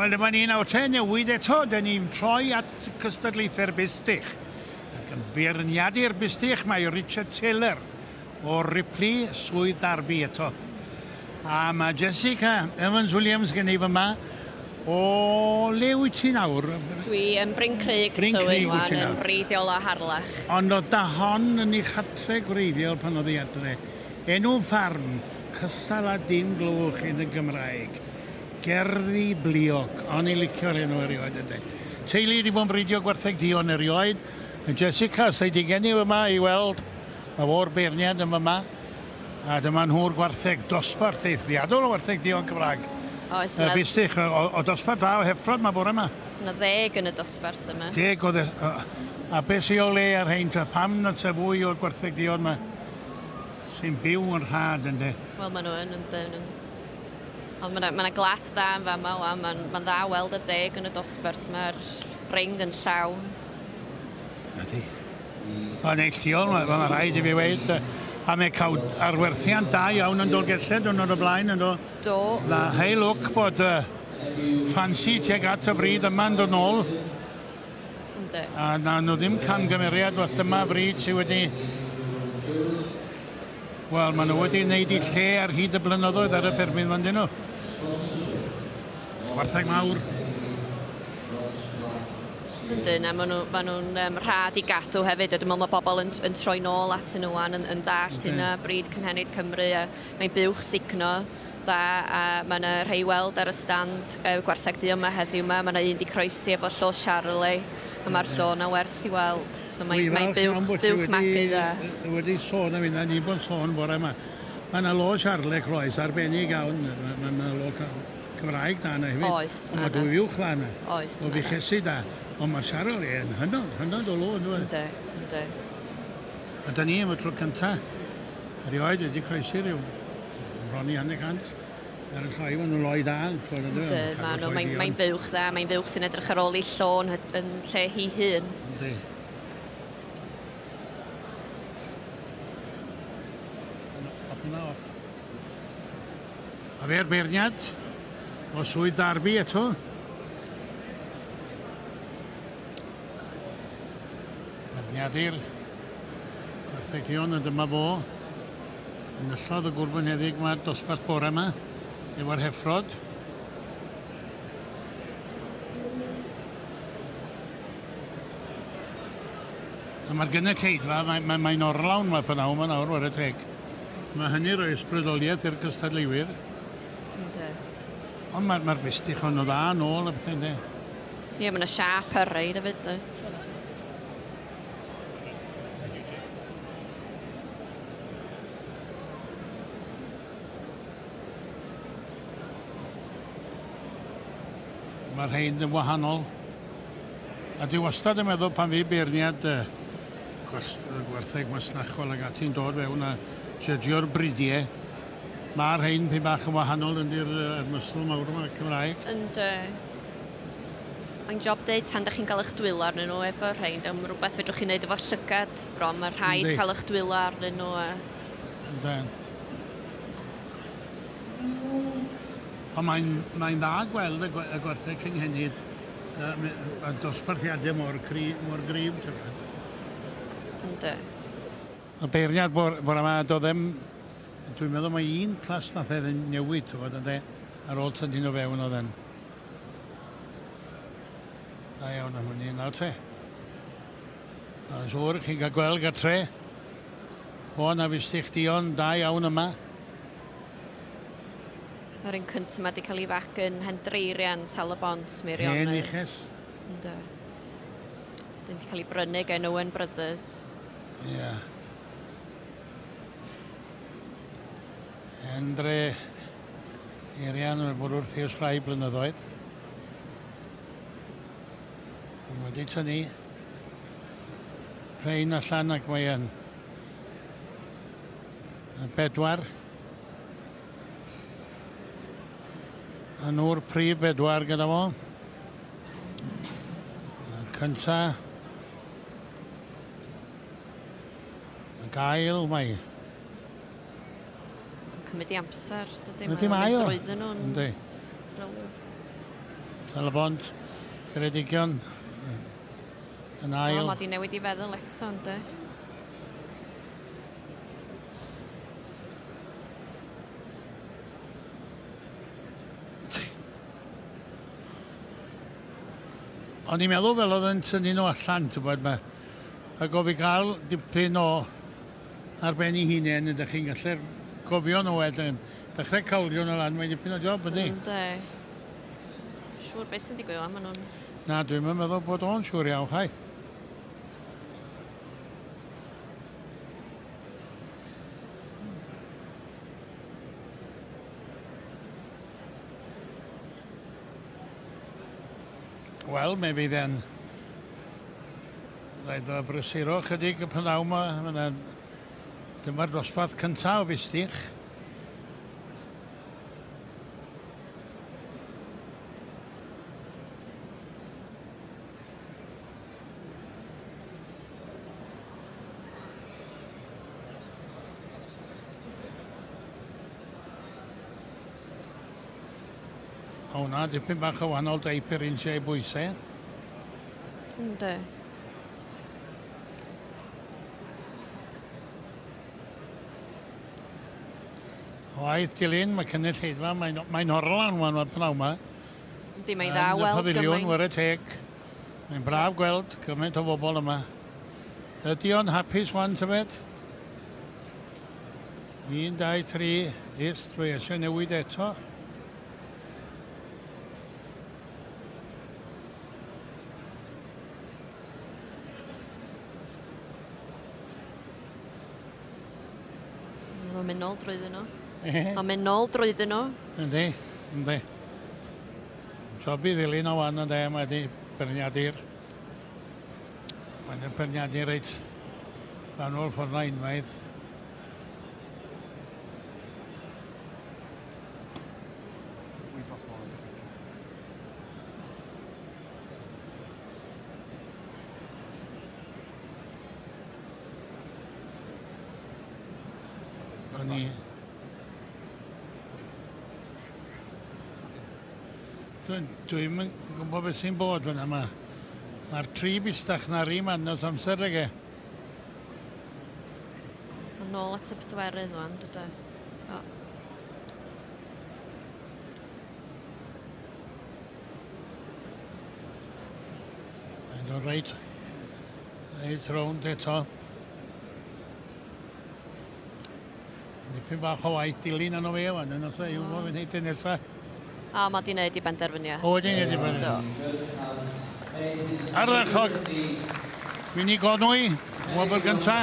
Wel, dyma ni'n awte newid eto. Dyn ni'n troi at cystadlaethau'r Bustych. Ac yn beirniadu'r Bustych mae Richard Taylor o Ripley, swydd Darby eto. A mae Jessica Evans-Williams gen i fyma. O le wyt ti nawr? Dwi yn Cymreig, Cymreig wyt ti nawr. yn wreiddiol o Harlech. Ond oedd da hon yn ei chatre gwreiddiol pan oedd ei adre. Enw ffarm, cystal a dim glwch yn y Gymraeg. Gerddi bliog, ond i licio'r enw erioed ydy. Teulu wedi bod yn bridio gwertheg dion erioed. Jessica, sydd wedi gen i fyma i weld a o'r beirniad yn fyma. A dyma nhw'r gwertheg dosbarth eithriadol o gwertheg dion Cymraeg. Oes, Bustych, o dosbarth da o heffrod mae bore yma. Yna 10 yn y dosbarth yma. 10 oedd a beth sy'n o le ar hyn, pam na ta fwy o'r gwertheg dion yma sy'n byw yn rhad yn de? Wel, maen nhw yn. Ond mae yna glas da yn fama, mae'n dda weld y 10 yn y dosbarth. Mae'r ring yn llawn. Ydy. O, neilltiol, mae'n rhaid i fi weid. A mae'n cael arwerthiant da iawn yn dolgelled yn o'r blaen yn do. Do. Na, hei lwc bod ffansi tuag at y bryd yma'n dod nôl. Ynddi. A na nhw ddim camgymeriad oedd dyma bryd sydd wedi... Wel, maen nhw wedi gwneud i lle ar hyd y blynyddoedd ar y ffermydd fan dyn nhw. Gwartheg mawr. Yndyn, a maen nhw'n rhad i gadw hefyd. Dwi'n meddwl mae bobl yn troi nôl at yn wan yn dallt hynna bryd Cynhenid Cymru. Mae'n buwch signo da, a mae yna rhai weld ar y stand gwartheg di yma heddiw yma. Mae yna un di croesi efo Llo Charlie, a mae'r sôn a werth i weld. So mae'n buwch magu dda. Wedi sôn am hynna, ni bod sôn bore yma. Mae yna Llo Charlie croes arbennig iawn. Mae yna Llo Cymraeg da yna hefyd. Oes, mae yna. Mae dwy uwch da yna. Oes, o fichesu da. Ond mae Charlie yn hynod o lo yn dweud. Ynddi. A da ni am y tro cynta. Erioed wedi croesi rhyw rhoni hanner cant. Ar y llai maen nhw'n loi da. Mae'n fywch dda, mae'n fywch sy'n edrych ar ôl i llon yn lle hi hun. Ynddi. Oedd hwnna off. A fe'r beirniad o swydd Darby eto. Beirniadur gwertheg dion yn dyma fo. Enillodd y gwrthwynedig mae'r dosbarth bore yma efo'r heffrod. A mae'r gynulleidfa, mae'n orlawn mae pan awr war y teg. Mae hynny roi ysbrydoliaeth i'r cystadleuwyr. Ond mae'r Bustych o'n o dda nôl y bethau ynddi. Ie, mae yna siap ar reid hefyd. Mae'r rhain yn wahanol. A dwi wastad yn meddwl pan fi beirniad gwertheg masnachol ac ati'n dod fewn a jydgio'r bridiau. Mae'r rhain pyn bach yn wahanol yn di'r mysl mawr yma Cymraeg. Mae'n job deud tan da chi'n cael eich dwylo arnyn nhw efo'r rhain. Mae'n rhywbeth fedrwch chi'n neud efo llygad bron. Mae'r rhaid cael eich dwylo arnyn nhw. Yndyn. Ond mae'n dda gweld y gwertheg cynhenid a dosbarthiadau mor gryf. Ynddi. Y beirniad bore yma, dwi'n meddwl mae un clas nath e'n newid ar ôl tynnu nhw fewn oedd e'n. Da iawn am hynny nawr te. A'n siŵr chi'n cael gweld gartre. O na Bustych dion da iawn yma. Mae'r un cynt yma wedi cael ei fac yn Hendreirian Talabont, Meirionydd. Hen iches. Ynddo. Dyn wedi cael ei brynu gen Owen Brothers. Ie. Endre Eirian yn bod wrth i'r rhai blynyddoedd. Wedi tynnu rhain allan ac mae yn 4. A nhw'r prif 4 gyda fo. Cynta. Y gael mae. Cymryd i amser, dydy. Ydy mae o. Drwyddyn nhw'n... Yndi. Talbont, Ceredigion, yn ail. Mae di newid I feddwl eto, ynddo. O'n i'n meddwl fel oedd yn tynnu nhw allan, ti'n bod ma. A gofi gael dipyn o arbenn I hunain, ydych chi'n gallu gofio nhw wedyn. Dechrau cawlio nhw lan, mae'n dipyn o job, ydy? Ynddo. Siwr beth sy'n digwydd am nhw'n... Na, dwi'n meddwl bod o'n siŵr iawn, chaith. Wel, mae fydd e'n rhaid o brysuro chydig y pnaw yma. Dyma'r dosbarth cyntaf o Bustych. O hwnna, dipyn bach o wahanol deipr un sy'n ei bwysau. Ynddo. Waith dilyn, mae cynulleidfa, mae'n horlan wan o'r pnaw yma. Yndi, mae'n dda weld Pafiliwn, gymaint. wyr y teg. Mae'n braf gweld gymaint o bobl yma. Ydy o'n hapus wan, tybed? 1, 2, 3, dwi eisiau newid eto. Mae'n mynd nôl drwyddyn nhw. Mae'n mynd nôl drwyddyn nhw. Yndi, yndi. Sobi ddilyn o wan yn de, mae di berniadur. Mae'n berniadur reit fan o'r ffordd na unwaith. Dwi'n gwybod beth sy'n bod fyna yma. Mae'r tri bistach na rhi manos amser ag e. Mae'n nôl at y bedwerydd wan, dydw. Mae'n dod reit rownd eto. Dipyn bach o waith dilyn arno fe wan, yn osa i'w bod fi'n heityn nesaf. A mae di wneud I benderfyniad. O, wedyn wedi bod. Ardderchog. Fi'n I Gonwy, wobr gynta.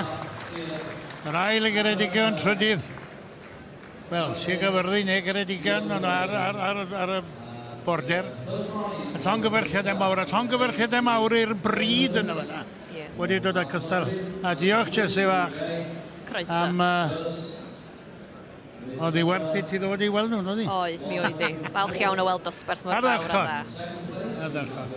Yr ail I Geredigion trydydd. Wel, Sir Gyfyrddin neu Geredigion ar y border. Y llongyfarchiadau mawr. Y llongyfarchiadau mawr i'r bryd yna fyna. Wedi dod â cystal. A diolch, Jessie fach. Croeso. Oedd I werth I ti ddod I weld nhw, oedd I? Oedd, mi oedd I. Falch iawn o weld dosbarth mor fawr a dda. Ardderchog.